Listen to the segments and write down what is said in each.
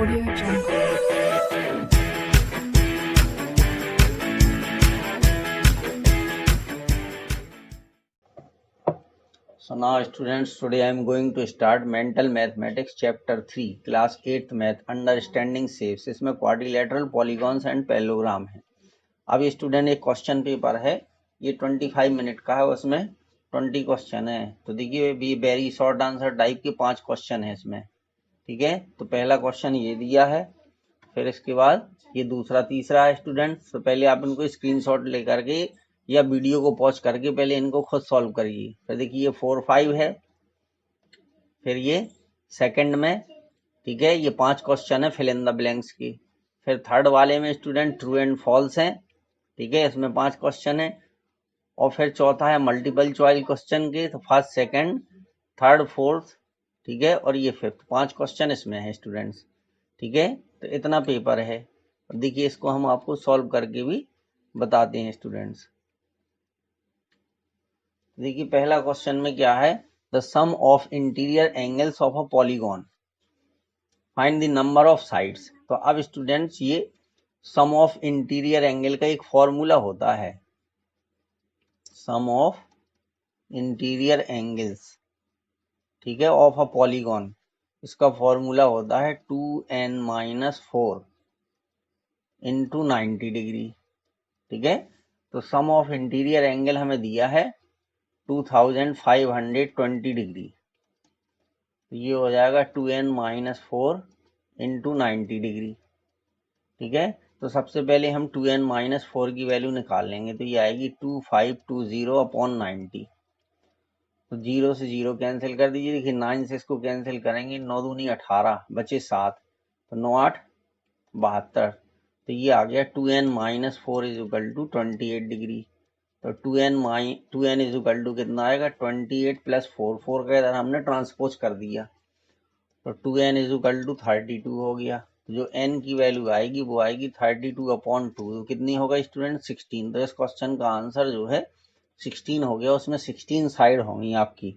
Audio Jungle. So now students, today I am going to start Mental Mathematics Chapter 3, Class 8th Math, Understanding Shapes. इसमें quadrilateral polygons and parallelogram है। अब ये student एक question paper है, ये 25 minute का है, उसमें 20 क्वेश्चन है। तो देखिए भी वेरी शॉर्ट आंसर टाइप के 5 क्वेश्चन है इसमें, ठीक है। तो पहला क्वेश्चन ये दिया है, फिर इसके बाद ये दूसरा तीसरा है स्टूडेंट। तो पहले आप इनको स्क्रीनशॉट लेकर के या वीडियो को पॉज करके पहले इनको खुद सॉल्व करिए। फिर देखिए ये 4, 5 है, फिर ये सेकंड में, ठीक है, ये 5 क्वेश्चन है फिल इन द ब्लैंक्स की। फिर थर्ड वाले में स्टूडेंट ट्रू एंड फॉल्स है, ठीक है, इसमें 5 क्वेश्चन है। और फिर चौथा है मल्टीपल चॉइस क्वेश्चन के, तो फर्स्ट, सेकंड, थर्ड, फोर्थ, ठीक है, और ये फिफ्थ, 5 क्वेश्चन इसमें है स्टूडेंट्स, ठीक है। तो इतना पेपर है। देखिए इसको हम आपको सॉल्व करके भी बताते हैं स्टूडेंट्स। देखिए पहला क्वेश्चन में क्या है, the sum of interior angles of a polygon, find the number of sides. तो अब स्टूडेंट्स ये सम ऑफ इंटीरियर एंगल का एक फॉर्मूला होता है, सम ऑफ इंटीरियर एंगल्स, ठीक है, ऑफ अ पॉलीगॉन, इसका फॉर्मूला होता है 2n-4 इंटू 90 डिग्री, ठीक है। तो सम ऑफ इंटीरियर एंगल हमें दिया है 2520 डिग्री, तो ये हो जाएगा 2n-4 इंटू 90 डिग्री, ठीक है। तो सबसे पहले हम 2n-4 की वैल्यू निकाल लेंगे, तो ये आएगी 2520/90। तो 0 से 0 कैंसिल कर दीजिए। देखिए 9 से इसको कैंसिल करेंगे, 9 दूनी 18, बचे 7, तो 9 8 72। तो ये आ गया 2n-4 is equal to 28 degree. तो 2n इज इक्वल टू कितना आएगा, 28 प्लस 4, 4 का इधर हमने ट्रांसपोज कर दिया, तो 2n इज इक्वल टू 32 हो गया। जो n की वैल्यू आएगी वो आएगी 32/2, तो कितनी होगा स्टूडेंट, 16। तो इस क्वेश्चन का आंसर जो है 16 हो गया, उसमें 16 साइड होंगी आपकी।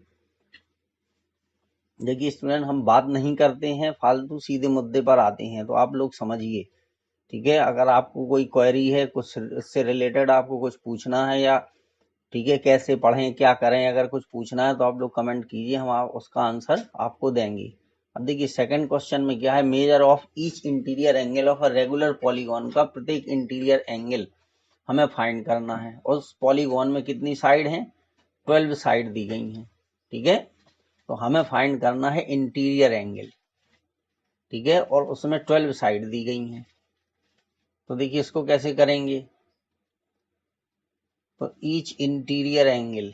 देखिए स्टूडेंट हम बात नहीं करते हैं फालतू, सीधे मुद्दे पर आते हैं, तो आप लोग समझिए, ठीक है। अगर आपको कोई क्वेरी है, कुछ इससे रिलेटेड आपको कुछ पूछना है, या ठीक है कैसे पढ़ें क्या करें, अगर कुछ पूछना है तो आप लोग कमेंट कीजिए, हम उसका आंसर आपको देंगे। अब देखिए सेकंड क्वेश्चन में क्या है, measure of each interior angle of a regular polygon, का प्रत्येक इंटीरियर एंगल हमें फाइंड करना है। उस पॉलीगॉन में कितनी साइड हैं, 12 साइड दी गई हैं, ठीक है। तो हमें फाइंड करना है इंटीरियर एंगल, ठीक है, और उसमें 12 साइड दी गई हैं। तो देखिए इसको कैसे करेंगे, तो ईच इंटीरियर एंगल,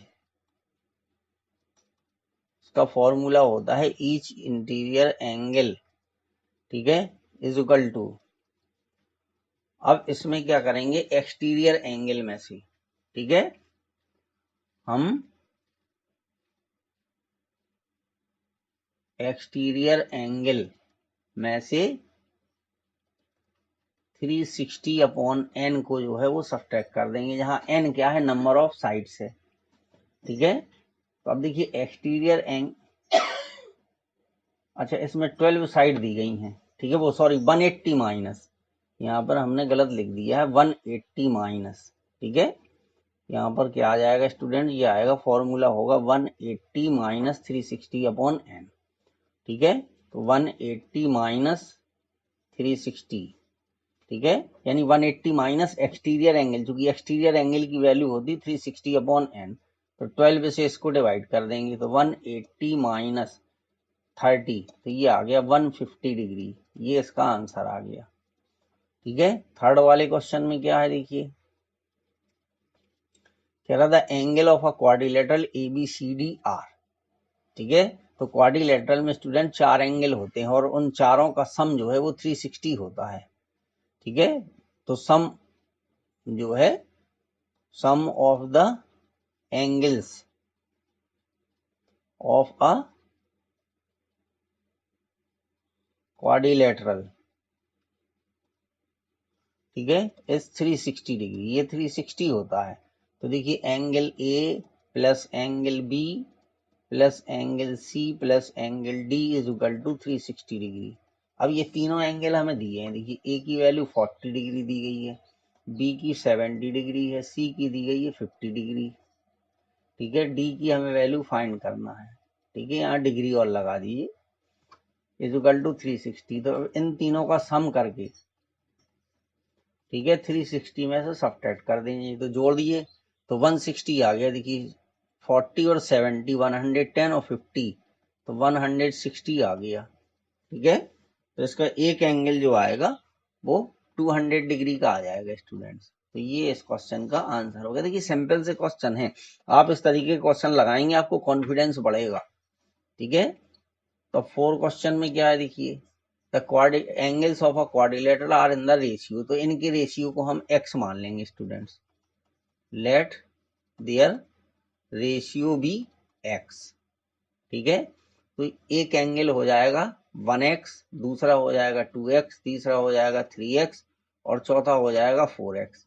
इसका फॉर्मूला होता है ईच इंटीरियर एंगल, ठीक है, इज इक्वल टू, अब इसमें क्या करेंगे, एक्सटीरियर एंगल में से, ठीक है, हम एक्सटीरियर एंगल में से 360/n को जो है वो सब्ट्रैक्ट कर देंगे, जहां n क्या है, नंबर ऑफ साइड्स है, ठीक है। तो अब देखिए एक्सटीरियर अच्छा इसमें 12 साइड दी गई हैं, ठीक है, वो सॉरी 180 माइनस, यहाँ पर हमने गलत लिख दिया है 180 माइनस, ठीक है। यहाँ पर क्या आ जाएगा स्टूडेंट, ये आएगा फॉर्मूला होगा 180 माइनस 360/n, ठीक है। तो 180 माइनस 360, ठीक है, यानी 180 माइनस एक्सटीरियर एंगल, चूंकि एक्सटीरियर एंगल की वैल्यू होती 360/n, तो 12 से इसको डिवाइड कर देंगे, तो 180 माइनस 30, तो ये आ गया 150 डिग्री, ये इसका आंसर आ गया, ठीक है। थर्ड वाले क्वेश्चन में क्या है, देखिए कह रहा था angle of a quadrilateral ABCDR, ठीक है। तो क्वाड्रिलेटरल में स्टूडेंट 4 एंगल होते हैं, और उन चारों का सम जो है वो 360 होता है, ठीक है। तो सम जो है, sum of the angles of a quadrilateral, ठीक है, इस 360 डिग्री, ये 360 होता है। तो देखिए angle A plus angle B plus angle C plus angle D is equal to 360 degree, अब ये तीनों एंगल हमें दिए हैं, देखिए ए की वैल्यू 40 डिग्री दी गई है, बी की 70 डिग्री है, सी की दी गई है 50 डिग्री। ठीक है, डी की हमें वैल्यू फाइंड करना है। ठीक है, यहाँ डिग्री और लगा दीजिए, इक्वल टू 360। तो इन तीनों का सम करके, ठीक है, 360 में से सब्ट्रैक्ट कर देंगे, तो जोड़ दिए तो 160 आ गया। देखिए 40 और 70, 110 और 50, तो 160 आ गया। ठीक है, तो इसका एक एंगल जो आएगा वो 200 डिग्री का आ जाएगा स्टूडेंट्स। तो ये इस क्वेश्चन का आंसर हो गया। देखिए सिंपल से क्वेश्चन है, आप इस तरीके के क्वेश्चन लगाएंगे आपको कॉन्फिडेंस बढ़ेगा। ठीक है, तो 4 क्वेश्चन में क्या है, देखिए the angles of a quadrilateral are in the ratio, तो इनके रेशियो को हम x मान लेंगे students. Let their ratio be x। ठीक है, तो एक एंगल हो जाएगा 1x, दूसरा हो जाएगा 2x, तीसरा हो जाएगा 3x और चौथा हो जाएगा 4x।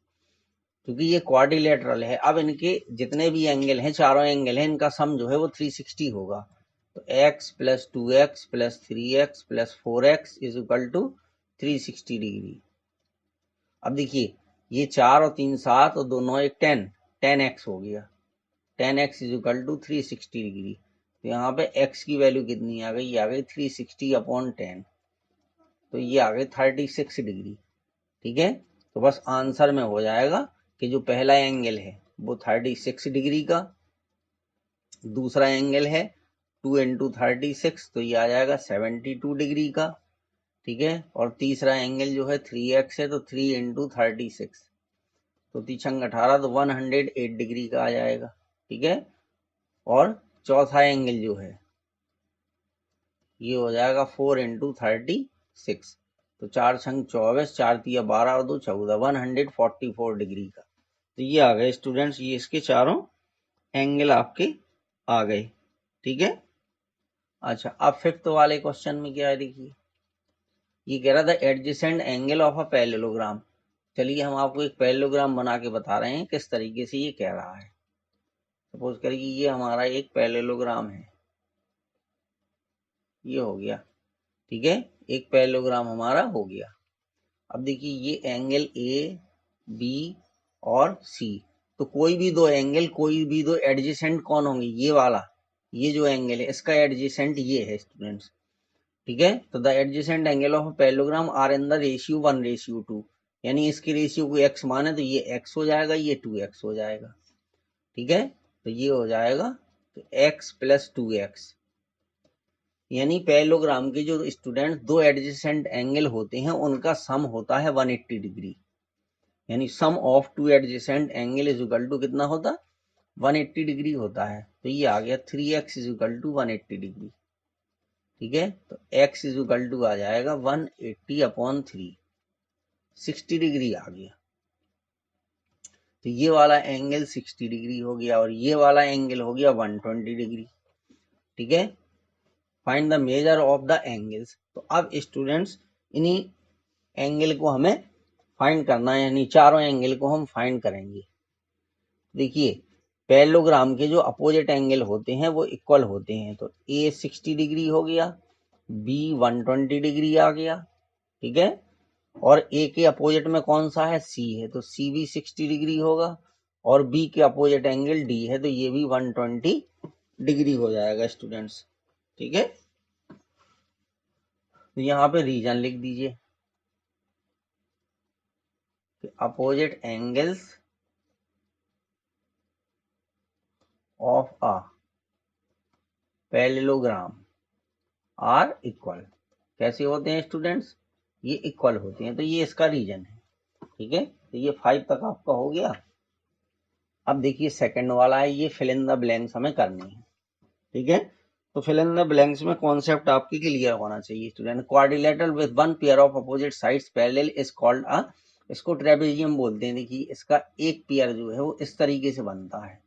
क्योंकि ये क्वाड्रिलेटरल है, अब इनके जितने भी एंगल हैं, चारों एंगल हैं, इनका सम जो है वो 360 होगा। तो x plus 2x plus 3x plus 4x is equal to 360 degree. अब देखिए ये 4 और 3 7 और 2 9 1 10x हो गया। 10x is equal to 360 degree. तो यहाँ पे x की वैल्यू कितनी आ गई, ये आ गई 360 अपॉन 10, तो ये आ गई 36 डिग्री। ठीक है, तो बस आंसर में हो जाएगा कि जो पहला एंगल है वो 36 डिग्री का, दूसरा एंगल है 2 इंटू 36, तो ये आ जाएगा 72 डिग्री का। ठीक है, और तीसरा एंगल जो है 3x है, तो 3 इंटू 36, तो 3 18, तो 108 डिग्री का आ जाएगा। ठीक है, और चौथा एंगल जो है ये हो जाएगा 4 इंटू 36, तो 4 छंग 24, 4 तिया 12 और 2 14, 144 डिग्री का। तो ये आ गए स्टूडेंट्स, ये इसके चारों एंगल आपके आ गए। ठीक है, अच्छा अब फिफ्थ वाले क्वेश्चन में क्या है, देखिए ये कह रहा था adjacent angle of a parallelogram. चलिए हम आपको एक पैरेललोग्राम बना के बता रहे हैं किस तरीके से ये कह रहा है। सपोज करिए ये हमारा एक पैरेललोग्राम है, ये हो गया। ठीक है, एक पैरेललोग्राम हमारा हो गया। अब देखिए ये एंगल ए बी और सी, तो कोई भी दो एंगल, कोई भी दो एडजेसेंट कौन होंगे, ये वाला, ये जो एंगल है इसका एडजेसेंट ये है स्टूडेंट्स। ठीक है, तो the adjacent angle of parallelogram are in the ratio 1:2, यानी इसकी रेशियो को x माने तो ये x हो जाएगा, ये 2x हो जाएगा। ठीक है, तो ये हो जाएगा तो x प्लस 2x, यानी पैरेललोग्राम के जो स्टूडेंट दो एडजेसेंट एंगल होते हैं उनका सम होता है 180 डिग्री, यानी sum of two adjacent angle is equal to कितना होता, 180 डिग्री होता है। तो ये आ गया 3x is equal to 180 degree. ठीक है, तो x इज इक्वल टू आ जाएगा 180 अपॉन 3, 60 डिग्री आ गया। तो ये वाला एंगल 60 डिग्री हो गया और ये वाला एंगल हो गया 120 डिग्री। ठीक है, find the measure of the angles. तो अब स्टूडेंट्स इन्हीं एंगल को हमें फाइंड करना है, यानी चारों एंगल को हम फाइंड करेंगे। देखिए पैरेललोग्राम के जो अपोजिट एंगल होते हैं वो इक्वल होते हैं, तो ए 60 डिग्री हो गया, बी 120 डिग्री आ गया। ठीक है, और ए के अपोजिट में कौन सा है, सी है, तो सी भी 60 डिग्री होगा, और बी के अपोजिट एंगल डी है, तो ये भी 120 डिग्री हो जाएगा स्टूडेंट्स। ठीक है, तो यहाँ पे रीजन लिख दीजिए, opposite angles of a parallelogram are equal. कैसे होते हैं स्टूडेंट्स, ये इक्वल होते हैं, तो ये इसका रीजन है। ठीक है, तो ये 5 तक आपका हो गया। अब देखिए सेकंड वाला है, ये फिल इन द ब्लैंक्स हमें करनी है। ठीक है, तो फिल इन द ब्लैंक्स में कॉन्सेप्ट आपकी क्लियर होना चाहिए student. Quadrilateral with one pair of opposite sides parallel is called अ, इसको ट्रेपेजियम बोलते हैं। देखिए इसका एक पेयर जो है वो इस तरीके से बनता है,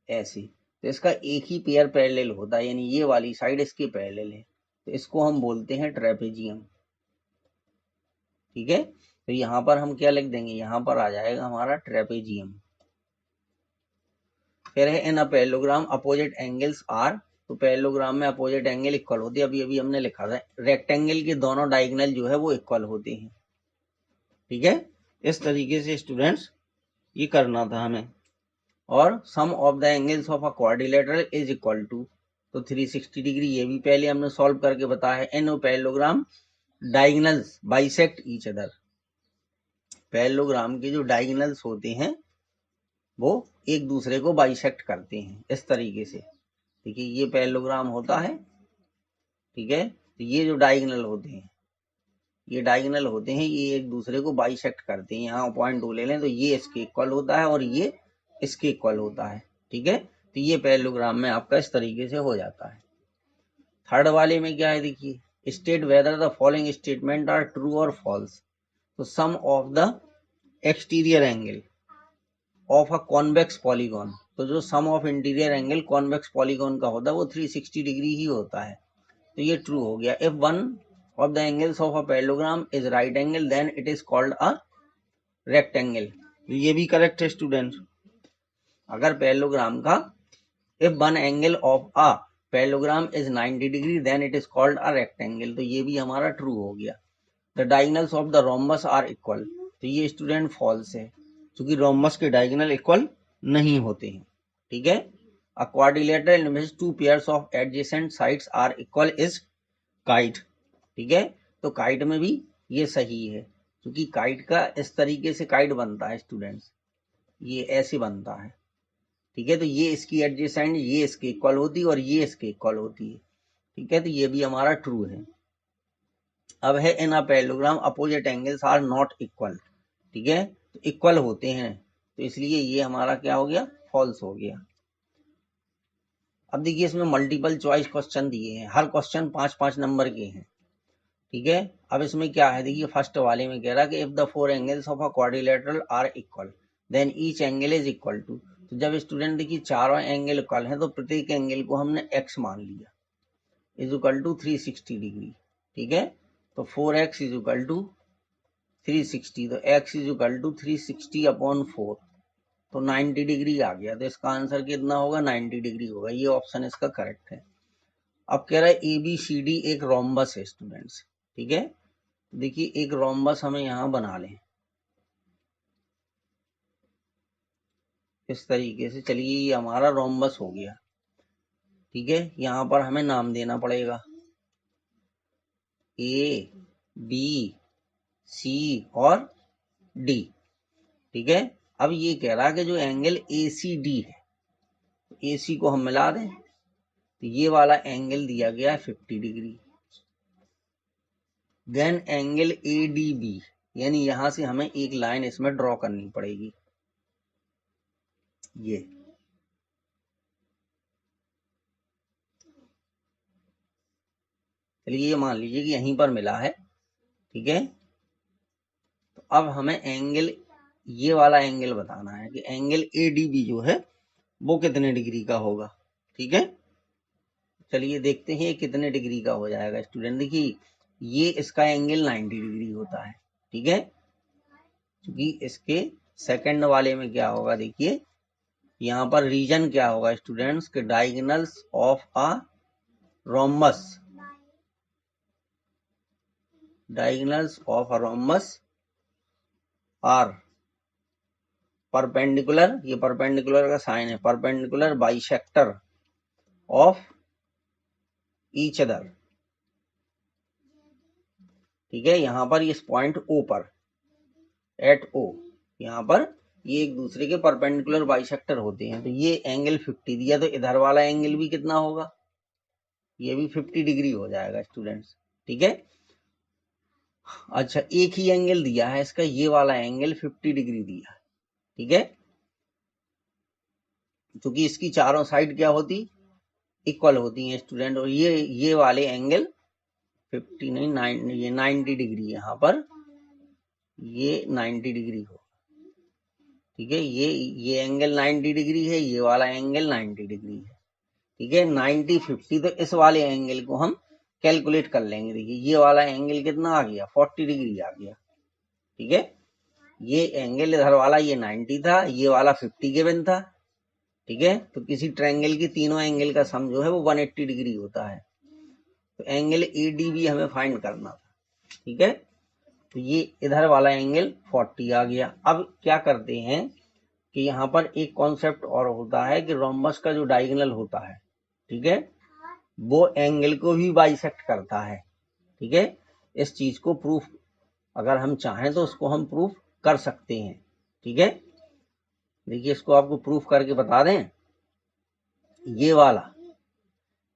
ऐसे, तो इसका एक ही पेयर पैरेलल होता है, यानी ये वाली साइड इसके पैरेलल है, तो इसको हम बोलते हैं ट्रेपेजियम। ठीक है, तो यहाँ पर हम क्या लिख देंगे, यहाँ पर आ जाएगा हमारा ट्रेपेजियम। फिर है in a parallelogram opposite angles are तो पैरेललोग्राम में अपोजिट एंगल इक्वल होते हैं। अभी अभी हमने लिखा था रेक्टेंगल के दोनों डायगोनल जो है वो इक्वल होते हैं। ठीक है, इस तरीके से स्टूडेंट्स ये करना था हमें। और sum of the angles of a quadrilateral is equal to, तो 360 डिग्री ये भी पहले हमने सॉल्व करके बताया है। इन parallelogram diagonals bisect each other, parallelogram के जो डायगोनल्स होते हैं वो एक दूसरे को बाइसेक्ट करते हैं इस तरीके से। देखिए ये पैरेललोग्राम होता है, ठीक है, तो ये जो डायगोनल होते हैं, ये डायगोनल होते हैं, ये एक दूसरे को बाइसेक्ट करते हैं। यहाँ पॉइंट 2 ले लें तो ये इसके इक्वल होता है और ये इसके इक्वल होता है। ठीक है, तो ये पैरेललोग्राम में आपका इस तरीके से हो जाता है। थर्ड वाले में क्या है, देखिए state whether the following statement are true और फॉल्स। तो sum of the exterior angle of a convex polygon, तो जो sum of interior angle convex polygon का होता है वो 360 डिग्री ही होता है, तो ये ट्रू हो गया। If one of the angles of a parallelogram is right angle then it is called a rectangle, ये भी करेक्ट है स्टूडेंट। अगर पैरेललोग्राम का if one angle of a parallelogram is 90 degree then it is called a rectangle, तो ये भी हमारा true हो गया। The diagonals of the rhombus are equal, तो ये स्टूडेंट फॉल्स है क्योंकि रोम्बस के डायगोनल इक्वल नहीं होते हैं। ठीक है, a quadrilateral in which two pairs of adjacent sides are equal is kite. ठीक है, तो काइट में भी ये सही है क्योंकि काइट का इस तरीके से काइट बनता है स्टूडेंट्स, ये ऐसे बनता है। ठीक है, तो ये इसकी एडजेसेंट ये इसके इक्वल होती है और ये इसके इक्वल होती है। ठीक है, तो ये भी हमारा ट्रू है। अब है in a parallelogram opposite angles are not equal. ठीक है, तो इक्वल होते हैं तो इसलिए ये हमारा क्या हो गया, फॉल्स हो गया। अब देखिए इसमें मल्टीपल चॉइस क्वेश्चन दिए हैं, हर क्वेश्चन 5-5 नंबर के हैं। ठीक है, अब इसमें क्या है, देखिए फर्स्ट वाले में कह रहा है कि if the four angles of a quadrilateral are equal then each angle is equal to, तो जब स्टूडेंट देखिए चारों एंगल इक्वल हैं तो प्रत्येक एंगल को हमने x मान लिया इज इक्वल टू 360 डिग्री। ठीक है, तो 4x इज इक्वल टू 360, तो x is equal to 360 upon 4, तो 90 डिग्री आ गया। तो इसका आंसर कितना होगा, 90 डिग्री होगा। ये ऑप्शन इसका करेक्ट है। अब कह रहा है ABCD एक रोम्बस है स्टूडेंट्स। ठीक है, देखिए एक रोम्बस हमें यहां बना लें इस तरीके से। चलिए ये हमारा रोम्बस हो गया। ठीक है, यहां पर हमें नाम देना पड़ेगा ABC और D। ठीक है, अब ये कह रहा है कि जो एंगल ACD है, AC को हम मिला दें तो ये वाला एंगल दिया गया है 50 डिग्री। देन एंगल ADB, यानी यहां से हमें एक लाइन इसमें ड्रॉ करनी पड़ेगी, ये चलिए ये मान लीजिए कि यहीं पर मिला है। ठीक है, तो अब हमें एंगल ये वाला एंगल बताना है कि एंगल ADB जो है वो कितने डिग्री का होगा। ठीक है, चलिए देखते हैं कितने डिग्री का हो जाएगा स्टूडेंट। देखिए ये इसका एंगल 90 डिग्री होता है। ठीक है, क्योंकि इसके सेकंड वाले में क्या होगा, देखिए यहाँ पर रीजन क्या होगा स्टूडेंट्स के diagonals of a rhombus, diagonals of a rhombus are perpendicular, ये परपेंडिकुलर का साइन है, perpendicular bisector of each other. ठीक है, यहां पर इस पॉइंट O पर एट O, यहाँ पर ये एक दूसरे के परपेंडिकुलर बाइसेक्टर होते हैं। तो ये एंगल 50 दिया, तो इधर वाला एंगल भी कितना होगा, ये भी 50 डिग्री हो जाएगा स्टूडेंट्स। ठीक है, अच्छा एक ही एंगल दिया है इसका, ये वाला एंगल 50 डिग्री दिया है। ठीक है, क्योंकि इसकी चारों साइड क्या होती, इक्वल होती हैं स्टूडेंट, और ये वाले एंगल 50 नहीं 9, ये 90 डिग्री, यहाँ पर ये 90 डिग्री हो। ठीक है, ये एंगल 90 डिग्री है, ये वाला एंगल 90 डिग्री है। ठीक है, 90 50, तो इस वाले एंगल को हम कैलकुलेट कर लेंगे। देखिए ये वाला एंगल कितना आ गया, 40 डिग्री आ गया। ठीक है, ये एंगल इधर वाला ये 90 था, ये वाला 50 गिवन था। ठीक है। तो किसी ट्रायंगल की तीनों एंगल का सम जो है वो 180 डिग्री होता है। तो एंगल ADB हमें फाइंड करना था, ठीक है। तो ये इधर वाला एंगल 40 आ गया। अब क्या करते हैं कि यहाँ पर एक कॉन्सेप्ट और होता है कि रोम्बस का जो डायगोनल होता है, ठीक है, वो एंगल को भी बाइसेक्ट करता है, ठीक है। इस चीज को प्रूफ अगर हम चाहें तो उसको हम प्रूफ कर सकते हैं, ठीक है। देखिए इसको आपको प्रूफ करके बता दें। ये वाला,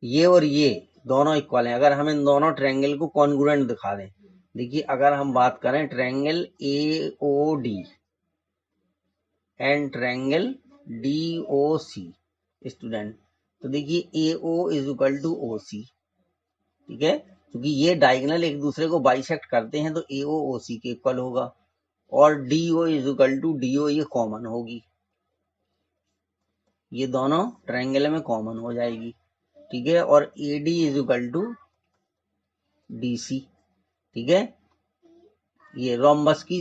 ये और ये दोनों इक्वल हैं। अगर हम इन दोनों ट्रायंगल को कॉन्ग्रुएंट दिखा दें, देखिए अगर हम बात करें triangle AOD and triangle DOC student, तो देखिए AO is equal to OC, ठीक है। क्योंकि ये डायगोनल एक दूसरे को बाइसेक्ट करते हैं तो AO OC के इक्वल होगा, और DO is equal to DO ये कॉमन होगी, ये दोनों ट्रायंगल में कॉमन हो जाएगी, ठीक है। और AD is equal to DC, ठीक है। ये रोम्बस की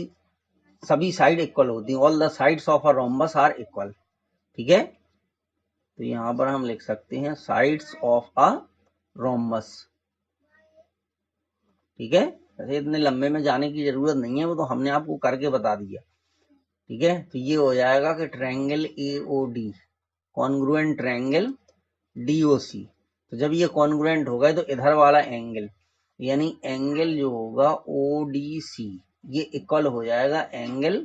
सभी साइड इक्वल होती हैं, all the sides of a rhombus are equal, ठीक है। तो यहां पर हम लिख सकते हैं साइड्स ऑफ अ रोम्बस, ठीक है। वैसे इतने लंबे में जाने की जरूरत नहीं है, वो तो हमने आपको करके बता दिया, ठीक है। तो ये हो जाएगा कि triangle AOD congruent triangle DOC। तो जब ये कॉन्ग्रुएंट होगा तो इधर वाला एंगल यानी एंगल जो होगा ODC ये इक्वल हो जाएगा एंगल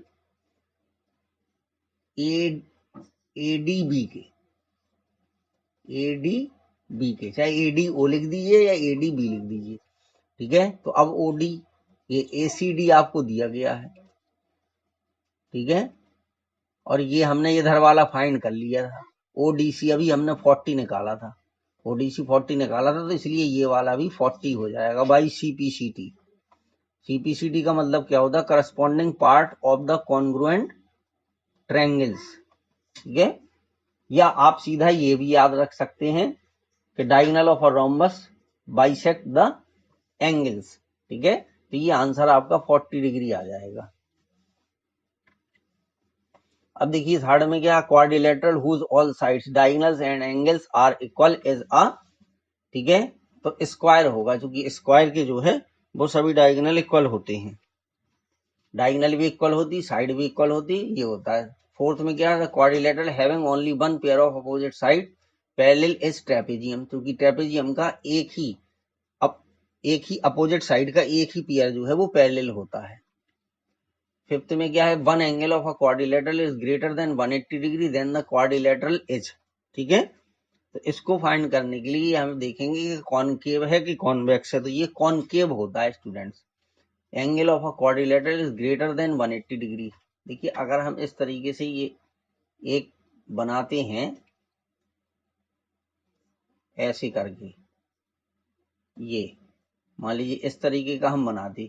ADB के, चाहे ADO लिख दीजिए या ADB लिख दीजिए, ठीक है। तो अब OD ये ACD आपको दिया गया है, ठीक है। और ये हमने इधर वाला फाइंड कर लिया था, ODC अभी हमने 40 निकाला था, ODC 40 निकाला था, तो इसलिए ये वाला भी 40 हो जाएगा बाई CPCT। CPCT का मतलब क्या होता है, corresponding part of the congruent triangles, ठीक है। या आप सीधा ये भी याद रख सकते हैं कि diagonal of a rhombus bisect the angles, ठीक है। तो ये आंसर आपका 40 डिग्री आ जाएगा। अब देखिए थर्ड में क्या, quadrilateral whose all sides diagonals and angles are equal is a, ठीक है। तो स्क्वायर होगा, क्योंकि स्क्वायर के जो है वो सभी डायगोनल इक्वल होते हैं, डायगोनल भी इक्वल होती, साइड भी इक्वल होती, ये होता है। फोर्थ में क्या है, quadrilateral having only one pair of opposite side parallel is trapezium, क्योंकि ट्रेपेजियम का एक ही अपोजिट साइड का एक ही पेयर जो है वो पैरेलल होता है। फिफ्थ में क्या है, one angle of a quadrilateral is greater than 180 degree then the quadrilateral is, ठीक है। तो इसको फाइंड करने के लिए हम देखेंगे कि कॉनकेव है कि कॉन्वेक्स है। तो ये कॉनकेव होता है students. Angle of a quadrilateral is greater than 180 degree. देखिए अगर हम इस तरीके से ये एक बनाते हैं ऐसे करके, ये मान लीजिए इस तरीके का हम बनाते,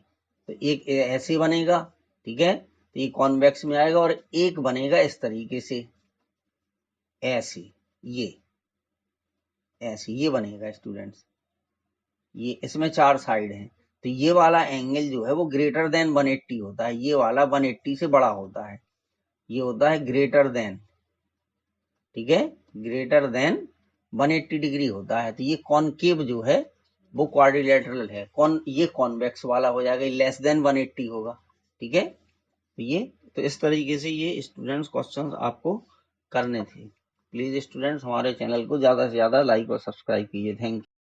तो एक ऐसे बनेगा, ठीक है। तो ये कॉन्वेक्स में आएगा, और एक बनेगा इस तरीके से ऐसे, ये ऐसे ये बनेगा स्टूडेंट्स। ये इसमें चार साइड हैं, तो ये वाला एंगल जो है वो ग्रेटर देन 180 होता है, ये वाला 180 से बड़ा होता है, ये होता है ग्रेटर देन, ठीक है, ग्रेटर देन 180 डिग्री होता है। तो ये कॉनकेव जो है वो क्वाड्रिलेटरल है, ये कॉन्वेक्स वाला हो जाएगा, लेस देन 180 होगा, ठीक है। तो ये तो इस तरीके से ये स्टूडेंट्स क्वेश्चंस आपको करने थे। प्लीज स्टूडेंट्स हमारे चैनल को ज्यादा से ज्यादा लाइक और सब्सक्राइब कीजिए। Thank you.